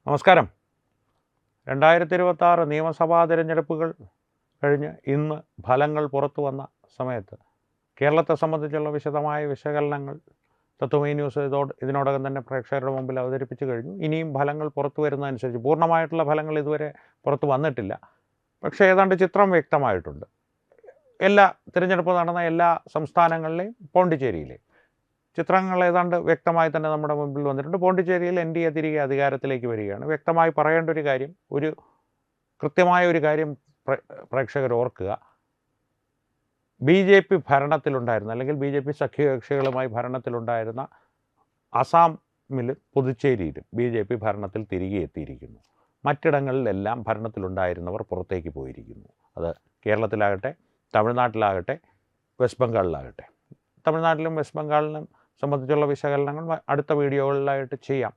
നമസ്കാരം. 2026 നിയമസഭാ തിരഞ്ഞെടുപ്പുകൾ കഴിഞ്ഞ് ഇന്ന് ഫലങ്ങൾ പുറത്തു വന്ന സമയത്ത് കേരളത്തെ സംബന്ധിച്ചുള്ള വിശദമായ വിശകലനങ്ങൾ തത്വമയി ന്യൂസ് ഇതിനോടകം തന്നെ പ്രേക്ഷകരുടെ മുമ്പിൽ അവതരിപ്പിച്ചു കഴിഞ്ഞു. ഇനിയും ഫലങ്ങൾ പുറത്തു വരുന്നതനുസരിച്ച് പൂർണ്ണമായിട്ടുള്ള ഫലങ്ങൾ ഇതുവരെ പുറത്തു വന്നിട്ടില്ല. പക്ഷേ ഏതാണ്ട് ചിത്രം വ്യക്തമായിട്ടുണ്ട്. തിരഞ്ഞെടുപ്പ് നടന്ന എല്ലാ സംസ്ഥാനങ്ങളിലെയും പോണ്ടിച്ചേരിയിലെയും ചിത്രങ്ങൾ ഏതാണ്ട് വ്യക്തമായി തന്നെ നമ്മുടെ മുമ്പിൽ വന്നിട്ടുണ്ട്. പോണ്ടിച്ചേരിയിൽ NDA തിരികെ അധികാരത്തിലേക്ക് വരികയാണ്. വ്യക്തമായി പറയേണ്ട ഒരു കാര്യം, കൃത്യമായ ഒരു കാര്യം പ്രേക്ഷകർ ഓർക്കുക. BJP ഭരണത്തിലുണ്ടായിരുന്ന അല്ലെങ്കിൽ BJP സഖ്യകക്ഷികളുമായി ഭരണത്തിലുണ്ടായിരുന്ന അസാമിലും പുതുച്ചേരിയിലും BJP ഭരണത്തിൽ തിരികെ എത്തിയിരിക്കുന്നു. മറ്റിടങ്ങളിലെല്ലാം ഭരണത്തിലുണ്ടായിരുന്നവർ പുറത്തേക്ക് പോയിരിക്കുന്നു. അത് കേരളത്തിലാകട്ടെ, തമിഴ്നാട്ടിലാകട്ടെ, വെസ്റ്റ് ബംഗാളിലാകട്ടെ. തമിഴ്നാട്ടിലും വെസ്റ്റ് ബംഗാളിലും സംബന്ധിച്ചുള്ള വിശകലനങ്ങൾ അടുത്ത വീഡിയോകളിലായിട്ട് ചെയ്യാം.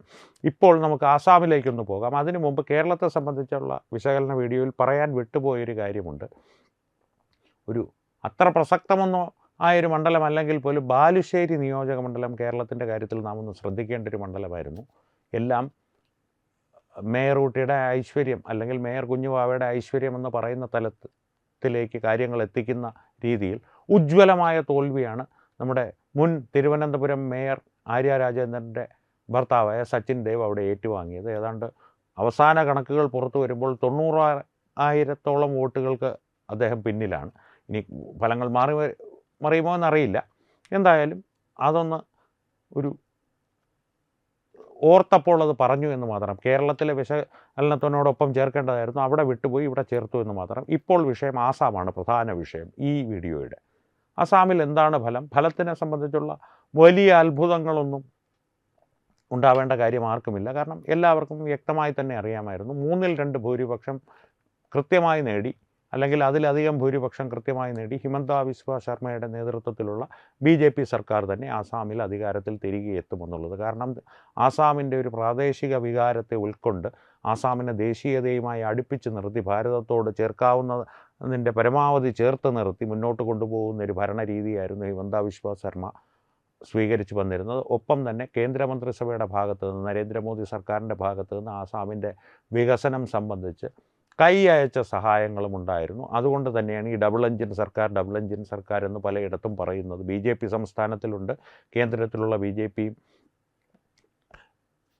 ഇപ്പോൾ നമുക്ക് ആസാമിലേക്കൊന്ന് പോകാം. അതിനു മുമ്പ് കേരളത്തെ സംബന്ധിച്ചുള്ള വിശകലന വീഡിയോയിൽ പറയാൻ വിട്ടുപോയൊരു കാര്യമുണ്ട്. അത്ര പ്രസക്തമൊന്നും ആയൊരു മണ്ഡലമല്ലെങ്കിൽ പോലും ബാലുശ്ശേരി നിയോജക മണ്ഡലം കേരളത്തിൻ്റെ കാര്യത്തിൽ നാം ഒന്ന് ശ്രദ്ധിക്കേണ്ട ഒരു മണ്ഡലമായിരുന്നു. എല്ലാം മേയർ ഊട്ടിയുടെ ഐശ്വര്യം അല്ലെങ്കിൽ മേയർ കുഞ്ഞുവാവയുടെ ഐശ്വര്യം എന്ന് പറയുന്ന തലത്തിലേക്ക് കാര്യങ്ങൾ എത്തിക്കുന്ന രീതിയിൽ ഉജ്ജ്വലമായ തോൽവിയാണ് നമ്മുടെ മുൻ തിരുവനന്തപുരം മേയർ ആര്യ രാജേന്ദ്രൻ്റെ ഭർത്താവായ സച്ചിൻ ദേവ് അവിടെ ഏറ്റുവാങ്ങിയത്. ഏതാണ്ട് അവസാന കണക്കുകൾ പുറത്തു വരുമ്പോൾ 90,000-ഓളം വോട്ടുകൾക്ക് അദ്ദേഹം പിന്നിലാണ്. ഇനി ഫലങ്ങൾ മറിയുമോ എന്നറിയില്ല. എന്തായാലും അതൊന്ന് ഓർത്തപ്പോൾ അത് പറഞ്ഞു എന്ന് മാത്രം. കേരളത്തിലെ വിശകലനത്തിനോടൊപ്പം ചേർക്കേണ്ടതായിരുന്നു, അവിടെ വിട്ടുപോയി, ഇവിടെ ചേർത്തു എന്ന് മാത്രം. ഇപ്പോൾ വിഷയം ആസാമാണ് പ്രധാന വിഷയം ഈ വീഡിയോയുടെ. അസാമിൽ എന്താണ് ഫലത്തിനെ സംബന്ധിച്ചുള്ള വലിയ അത്ഭുതങ്ങളൊന്നും ഉണ്ടാവേണ്ട കാര്യം ആർക്കുമില്ല. കാരണം എല്ലാവർക്കും വ്യക്തമായി തന്നെ അറിയാമായിരുന്നു. 3/2 ഭൂരിപക്ഷം കൃത്യമായി നേടി, അല്ലെങ്കിൽ അതിലധികം ഭൂരിപക്ഷം കൃത്യമായി നേടി ഹിമന്ത ബിശ്വ ശർമ്മയുടെ നേതൃത്വത്തിലുള്ള BJP സർക്കാർ തന്നെ ആസാമിൽ അധികാരത്തിൽ തിരികെ എത്തുമെന്നുള്ളത്. കാരണം ആസാമിൻ്റെ ഒരു പ്രാദേശിക വികാരത്തെ ഉൾക്കൊണ്ട് ആസാമിനെ ദേശീയതയുമായി അടുപ്പിച്ച് നിർത്തി ഭാരതത്തോട് ചേർക്കാവുന്നതിൻ്റെ പരമാവധി ചേർത്ത് നിർത്തി മുന്നോട്ട് കൊണ്ടുപോകുന്ന ഒരു ഭരണരീതിയായിരുന്നു ഹിമന്ത ബിശ്വ ശർമ്മ സ്വീകരിച്ചു വന്നിരുന്നത്. ഒപ്പം തന്നെ കേന്ദ്രമന്ത്രിസഭയുടെ ഭാഗത്തു നിന്ന്, നരേന്ദ്രമോദി സർക്കാരിൻ്റെ ഭാഗത്തു നിന്ന് ആസാമിൻ്റെ വികസനം സംബന്ധിച്ച് കൈ അയച്ച സഹായങ്ങളും ഉണ്ടായിരുന്നു. അതുകൊണ്ട് തന്നെയാണ് ഈ ഡബിൾ എഞ്ചിൻ സർക്കാർ എന്ന് പലയിടത്തും പറയുന്നത്. BJP സംസ്ഥാനത്തിലുണ്ട്, കേന്ദ്രത്തിലുള്ള BJPയും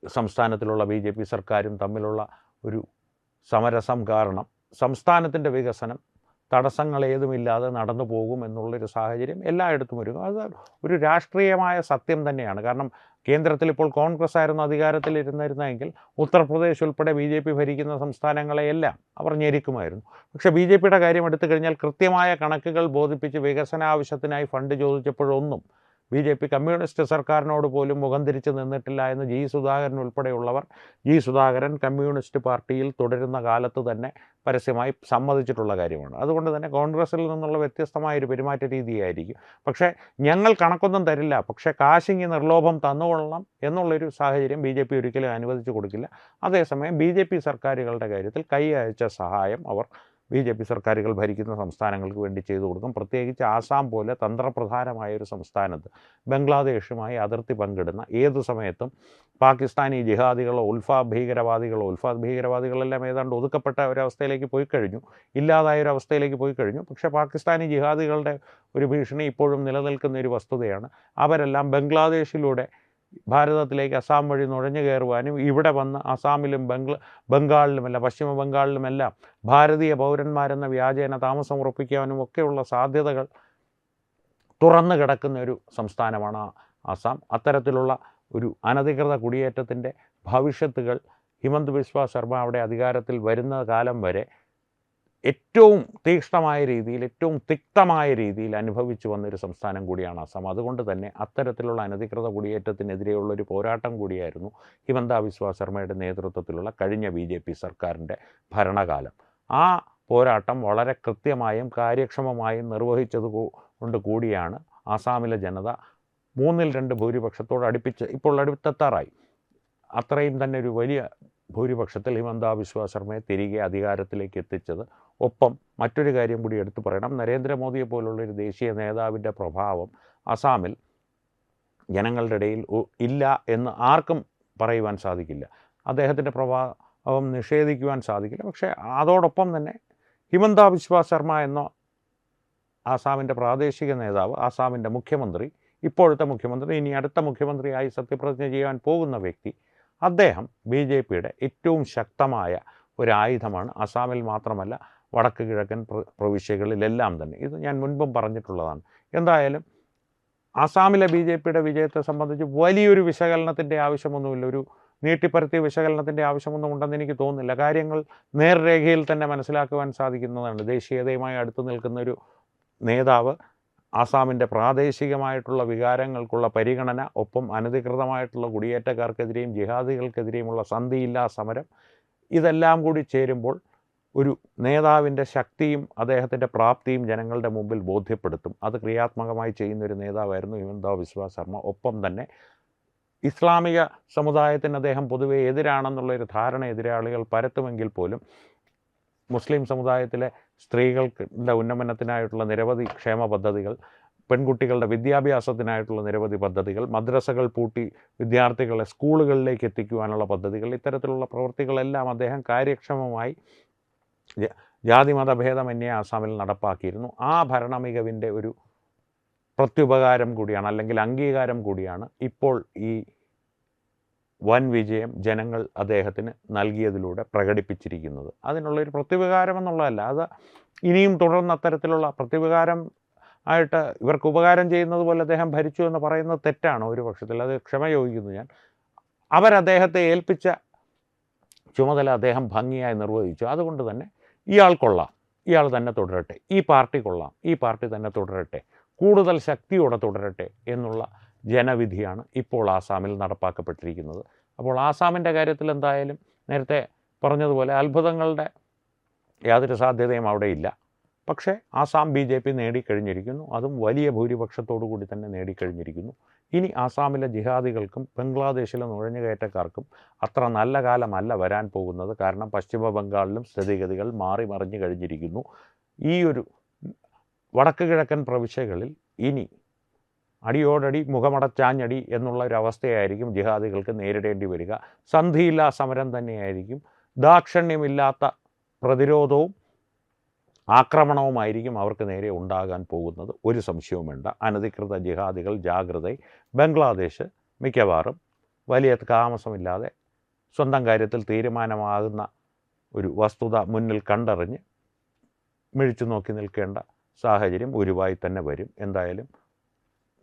സംസ്ഥാനത്തിലുള്ള BJP സർക്കാരും തമ്മിലുള്ള ഒരു സമരസം കാരണം സംസ്ഥാനത്തിൻ്റെ വികസനം തടസ്സങ്ങളേതുമില്ലാതെ നടന്നു പോകും എന്നുള്ളൊരു സാഹചര്യം എല്ലായിടത്തും ഒരുങ്ങും. അത് ഒരു രാഷ്ട്രീയമായ സത്യം തന്നെയാണ്. കാരണം കേന്ദ്രത്തിൽ ഇപ്പോൾ കോൺഗ്രസ് ആയിരുന്നു അധികാരത്തിലിരുന്നിരുന്നെങ്കിൽ ഉത്തർപ്രദേശ് ഉൾപ്പെടെ BJP ഭരിക്കുന്ന സംസ്ഥാനങ്ങളെയെല്ലാം അവർ ഞെരുക്കുമായിരുന്നു. പക്ഷേ BJPയുടെ കാര്യം എടുത്തു കഴിഞ്ഞാൽ കൃത്യമായ കണക്കുകൾ ബോധിപ്പിച്ച് വികസന ആവശ്യത്തിനായി ഫണ്ട് ചോദിച്ചപ്പോഴൊന്നും BJP കമ്മ്യൂണിസ്റ്റ് സർക്കാരിനോട് പോലും മുഖം തിരിച്ച് നിന്നിട്ടില്ല എന്ന് സുധാകരൻ ഉൾപ്പെടെയുള്ളവർ, സുധാകരൻ കമ്മ്യൂണിസ്റ്റ് പാർട്ടിയിൽ തുടരുന്ന കാലത്ത് തന്നെ പരസ്യമായി സമ്മതിച്ചിട്ടുള്ള കാര്യമാണ്. അതുകൊണ്ട് തന്നെ കോൺഗ്രസിൽ നിന്നുള്ള വ്യത്യസ്തമായൊരു പെരുമാറ്റ രീതിയായിരിക്കും. പക്ഷേ ഞങ്ങൾ കണക്കൊന്നും തരില്ല, പക്ഷേ കാശിങ്ങി നിർലോഭം തന്നുകൊള്ളണം എന്നുള്ളൊരു സാഹചര്യം BJP ഒരിക്കലും അനുവദിച്ചു കൊടുക്കില്ല. അതേസമയം BJP സർക്കാരുകളുടെ കാര്യത്തിൽ കൈ അയച്ച സഹായം അവർ BJP സർക്കാരുകൾ ഭരിക്കുന്ന സംസ്ഥാനങ്ങൾക്ക് വേണ്ടി ചെയ്തു കൊടുക്കും. പ്രത്യേകിച്ച് ആസാം പോലെ തന്ത്രപ്രധാനമായൊരു സംസ്ഥാനത്ത് ബംഗ്ലാദേശുമായി അതിർത്തി പങ്കിടുന്ന ഏതു സമയത്തും പാകിസ്ഥാനി ജിഹാദികളോ ഉൾഫാദ് ഭീകരവാദികളെല്ലാം ഏതാണ്ട് ഒതുക്കപ്പെട്ട ഒരവസ്ഥയിലേക്ക് പോയി കഴിഞ്ഞു, ഇല്ലാതായ ഒരു അവസ്ഥയിലേക്ക് പോയി കഴിഞ്ഞു. പക്ഷേ പാകിസ്ഥാനി ജിഹാദികളുടെ ഒരു ഭീഷണി ഇപ്പോഴും നിലനിൽക്കുന്ന ഒരു വസ്തുതയാണ്. അവരെല്ലാം ബംഗ്ലാദേശിലൂടെ ഭാരതത്തിലേക്ക് അസാം വഴി നുഴഞ്ഞു കയറുവാനും ഇവിടെ വന്ന് അസാമിലും ബംഗാളിലുമെല്ലാം പശ്ചിമ ബംഗാളിലുമെല്ലാം ഭാരതീയ പൗരന്മാരെന്ന വ്യാജേന താമസം ഉറപ്പിക്കാനും ഒക്കെയുള്ള സാധ്യതകൾ തുറന്നു കിടക്കുന്ന ഒരു സംസ്ഥാനമാണ് ആസാം. അത്തരത്തിലുള്ള ഒരു അനധികൃത കുടിയേറ്റത്തിൻ്റെ ഭവിഷ്യത്തുകൾ ഹിമന്ത ബിശ്വ ശർമ്മ അവിടെ അധികാരത്തിൽ വരുന്ന കാലം വരെ ഏറ്റവും തീക്ഷ്ണമായ രീതിയിൽ, ഏറ്റവും തിക്തമായ രീതിയിൽ അനുഭവിച്ചു വന്നൊരു സംസ്ഥാനം കൂടിയാണ് ആസാം. അതുകൊണ്ട് തന്നെ അത്തരത്തിലുള്ള അനധികൃത കുടിയേറ്റത്തിനെതിരെയുള്ളൊരു പോരാട്ടം കൂടിയായിരുന്നു ഹിമന്ത ബിശ്വ ശർമ്മയുടെ നേതൃത്വത്തിലുള്ള കഴിഞ്ഞ BJP സർക്കാരിൻ്റെ ഭരണകാലം. ആ പോരാട്ടം വളരെ കൃത്യമായും കാര്യക്ഷമമായും നിർവഹിച്ചത് കൊണ്ട് കൂടിയാണ് ആസാമിലെ ജനത 3/2 ഭൂരിപക്ഷത്തോട് ഇപ്പോൾ അടുത്തെത്താറായി. അത്രയും തന്നെ ഒരു വലിയ ഭൂരിപക്ഷത്തിൽ ഹിമന്ത ബിശ്വ ശർമ്മയെ തിരികെ അധികാരത്തിലേക്ക് എത്തിച്ചത്. ഒപ്പം മറ്റൊരു കാര്യം കൂടി എടുത്തു പറയണം. നരേന്ദ്രമോദിയെ പോലുള്ളൊരു ദേശീയ നേതാവിൻ്റെ പ്രഭാവം അസാമിൽ ജനങ്ങളുടെ ഇടയിൽ ഇല്ല എന്ന് ആർക്കും പറയുവാൻ സാധിക്കില്ല. അദ്ദേഹത്തിൻ്റെ പ്രഭാവം നിഷേധിക്കുവാൻ സാധിക്കില്ല. പക്ഷേ അതോടൊപ്പം തന്നെ ഹിമന്ത ബിശ്വ ശർമ്മ എന്ന ആസാമിൻ്റെ പ്രാദേശിക നേതാവ്, ആസാമിൻ്റെ മുഖ്യമന്ത്രി, ഇപ്പോഴത്തെ മുഖ്യമന്ത്രി, ഇനി അടുത്ത മുഖ്യമന്ത്രിയായി സത്യപ്രതിജ്ഞ ചെയ്യാൻ പോകുന്ന വ്യക്തി, അദ്ദേഹം BJPയുടെ ഏറ്റവും ശക്തമായ ഒരായുധമാണ്. ആസാമിൽ മാത്രമല്ല, വടക്ക് കിഴക്കൻ പ്രവിശ്യകളിലെല്ലാം തന്നെ. ഇത് ഞാൻ മുൻപും പറഞ്ഞിട്ടുള്ളതാണ്. എന്തായാലും ആസാമിലെ BJPയുടെ വിജയത്തെ സംബന്ധിച്ച് വലിയൊരു വിശകലനത്തിൻ്റെ ആവശ്യമൊന്നുമില്ല, ഒരു നീട്ടിപ്പരത്തിയ വിശകലനത്തിൻ്റെ ആവശ്യമൊന്നും ഉണ്ടെന്ന് എനിക്ക് തോന്നുന്നില്ല. കാര്യങ്ങൾ നേർരേഖയിൽ തന്നെ മനസ്സിലാക്കുവാൻ സാധിക്കുന്നതാണ്. ദേശീയതയുമായി അടുത്ത് നിൽക്കുന്നൊരു നേതാവ് ആസാമിൻ്റെ പ്രാദേശികമായിട്ടുള്ള വികാരങ്ങൾക്കുള്ള പരിഗണന, ഒപ്പം അനധികൃതമായിട്ടുള്ള കുടിയേറ്റക്കാർക്കെതിരെയും ജിഹാദികൾക്കെതിരെയുമുള്ള സന്ധിയില്ലാ സമരം, ഇതെല്ലാം കൂടി ചേരുമ്പോൾ ഒരു നേതാവിൻ്റെ ശക്തിയും അദ്ദേഹത്തിൻ്റെ പ്രാപ്തിയും ജനങ്ങളുടെ മുമ്പിൽ ബോധ്യപ്പെടുത്തും. അത് ക്രിയാത്മകമായി ചെയ്യുന്നൊരു നേതാവായിരുന്നു ഹിമന്ത ബിശ്വ ശർമ്മ. ഒപ്പം തന്നെ ഇസ്ലാമിക സമുദായത്തിന് അദ്ദേഹം പൊതുവെ എതിരാണെന്നുള്ളൊരു ധാരണ എതിരാളികൾ പരത്തുമെങ്കിൽ പോലും മുസ്ലിം സമുദായത്തിലെ സ്ത്രീകളുടെ ഉന്നമനത്തിനായിട്ടുള്ള നിരവധി ക്ഷേമ പദ്ധതികൾ, പെൺകുട്ടികളുടെ വിദ്യാഭ്യാസത്തിനായിട്ടുള്ള നിരവധി പദ്ധതികൾ, മദ്രസകൾ പൂട്ടി വിദ്യാർത്ഥികളെ സ്കൂളുകളിലേക്ക് എത്തിക്കുവാനുള്ള പദ്ധതികൾ, ഇത്തരത്തിലുള്ള പ്രവൃത്തികളെല്ലാം അദ്ദേഹം കാര്യക്ഷമമായി ജാതി മതഭേദമന്യേ ആസാമിൽ നടപ്പാക്കിയിരുന്നു. ആ ഭരണ മികവിൻ്റെ ഒരു പ്രത്യുപകാരം കൂടിയാണ്, അല്ലെങ്കിൽ അംഗീകാരം കൂടിയാണ് ഇപ്പോൾ ഈ വൻ വിജയം ജനങ്ങൾ അദ്ദേഹത്തിന് നൽകിയതിലൂടെ പ്രകടിപ്പിച്ചിരിക്കുന്നത്. അതിനുള്ളൊരു പ്രത്യുപകാരം എന്നുള്ളതല്ല, അത് ഇനിയും തുടർന്ന് അത്തരത്തിലുള്ള പ്രത്യുപകാരം ആയിട്ട് ഇവർക്ക് ഉപകാരം ചെയ്യുന്നത് പോലെ അദ്ദേഹം ഭരിച്ചു എന്ന് പറയുന്നത് തെറ്റാണ്. ഒരു പക്ഷത്തിൽ അത് ക്ഷമ ചോദിക്കുന്നു ഞാൻ. അവരദ്ദേഹത്തെ ഏൽപ്പിച്ച ചുമതല അദ്ദേഹം ഭംഗിയായി നിർവഹിച്ചു. അതുകൊണ്ട് തന്നെ ഇയാൾ കൊള്ളാം, ഇയാൾ തന്നെ തുടരട്ടെ, ഈ പാർട്ടി കൊള്ളാം, ഈ പാർട്ടി തന്നെ തുടരട്ടെ, കൂടുതൽ ശക്തിയോടെ തുടരട്ടെ എന്നുള്ള ജനവിധിയാണ് ഇപ്പോൾ ആസാമിൽ നടപ്പാക്കപ്പെട്ടിരിക്കുന്നത്. അപ്പോൾ ആസാമിൻ്റെ കാര്യത്തിൽ എന്തായാലും നേരത്തെ പറഞ്ഞതുപോലെ അത്ഭുതങ്ങളുടെ യാതൊരു സാധ്യതയും അവിടെ ഇല്ല. പക്ഷേ ആസാം BJP നേടിക്കഴിഞ്ഞിരിക്കുന്നു, അതും വലിയ ഭൂരിപക്ഷത്തോടു കൂടി തന്നെ നേടിക്കഴിഞ്ഞിരിക്കുന്നു. ഇനി ആസാമിലെ ജിഹാദികൾക്കും ബംഗ്ലാദേശിലെ നുഴഞ്ഞുകയറ്റക്കാർക്കും അത്ര നല്ല കാലമല്ല വരാൻ പോകുന്നത്. കാരണം പശ്ചിമ ബംഗാളിലും സ്ഥിതിഗതികൾ മാറി മറിഞ്ഞു കഴിഞ്ഞിരിക്കുന്നു. ഈ ഒരു വടക്ക് കിഴക്കൻ പ്രവിശ്യകളിൽ ഇനി അടിയോടടി മുഖമടച്ചാഞ്ഞടി എന്നുള്ള ഒരു അവസ്ഥയായിരിക്കും ജിഹാദികൾക്ക് നേരിടേണ്ടി വരിക. സന്ധിയില്ലാ സമരം തന്നെയായിരിക്കും, ദാക്ഷിണ്യമില്ലാത്ത പ്രതിരോധവും ആക്രമണവുമായിരിക്കും അവർക്ക് നേരെ ഉണ്ടാകാൻ പോകുന്നത്. ഒരു സംശയവും വേണ്ട. അനധികൃത ജിഹാദികൾ ജാഗ്രത. ബംഗ്ലാദേശ് മിക്കവാറും വലിയ താമസമില്ലാതെ സ്വന്തം കാര്യത്തിൽ തീരുമാനമാകുന്ന ഒരു വസ്തുത മുന്നിൽ കണ്ടറിഞ്ഞ് മിഴിച്ചു നോക്കി നിൽക്കേണ്ട സാഹചര്യം ഉരുവായി തന്നെ വരും. എന്തായാലും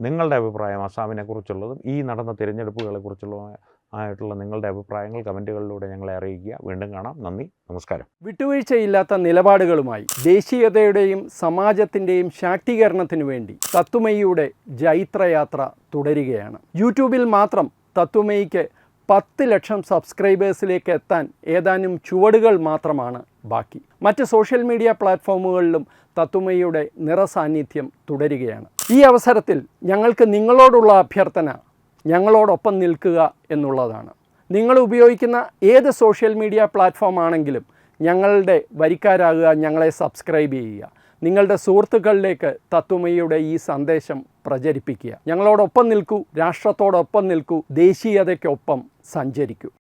നിങ്ങളുടെ അഭിപ്രായം ആസാമിനെക്കുറിച്ചുള്ളതും ഈ നടന്ന തിരഞ്ഞെടുപ്പുകളെക്കുറിച്ചുള്ള നിങ്ങളുടെ അഭിപ്രായങ്ങൾ കമൻറ്റുകളിലൂടെ ഞങ്ങളെ അറിയിക്കുക. വീണ്ടും കാണാം. നന്ദി, നമസ്കാരം. വിട്ടുവീഴ്ചയില്ലാത്ത നിലപാടുകളുമായി ദേശീയതയുടെയും സമാജത്തിൻ്റെയും ശാക്തീകരണത്തിനു വേണ്ടി തത്വമയിയുടെ ജൈത്രയാത്ര തുടരുകയാണ്. യൂട്യൂബിൽ മാത്രം തത്വമയിക്ക് 10 ലക്ഷം സബ്സ്ക്രൈബേഴ്സിലേക്ക് എത്താൻ ഏതാനും ചുവടുകൾ മാത്രമാണ് ബാക്കി. മറ്റ് സോഷ്യൽ മീഡിയ പ്ലാറ്റ്ഫോമുകളിലും തത്വമയിയുടെ നിറസാന്നിധ്യം തുടരുകയാണ്. ഈ അവസരത്തിൽ ഞങ്ങൾക്ക് നിങ്ങളോടുള്ള അഭ്യർത്ഥന ഞങ്ങളോടൊപ്പം നിൽക്കുക എന്നുള്ളതാണ്. നിങ്ങൾ ഉപയോഗിക്കുന്ന ഏത് സോഷ്യൽ മീഡിയ പ്ലാറ്റ്ഫോം ആണെങ്കിലും ഞങ്ങളുടെ വരിക്കാരാകുക, ഞങ്ങളെ സബ്സ്ക്രൈബ് ചെയ്യുക, നിങ്ങളുടെ സുഹൃത്തുക്കളിലേക്ക് തത്വമയിയുടെ ഈ സന്ദേശം പ്രചരിപ്പിക്കുക. ഞങ്ങളോടൊപ്പം നിൽക്കൂ, രാഷ്ട്രത്തോടൊപ്പം നിൽക്കൂ, ദേശീയതയ്ക്കൊപ്പം സഞ്ചരിക്കൂ.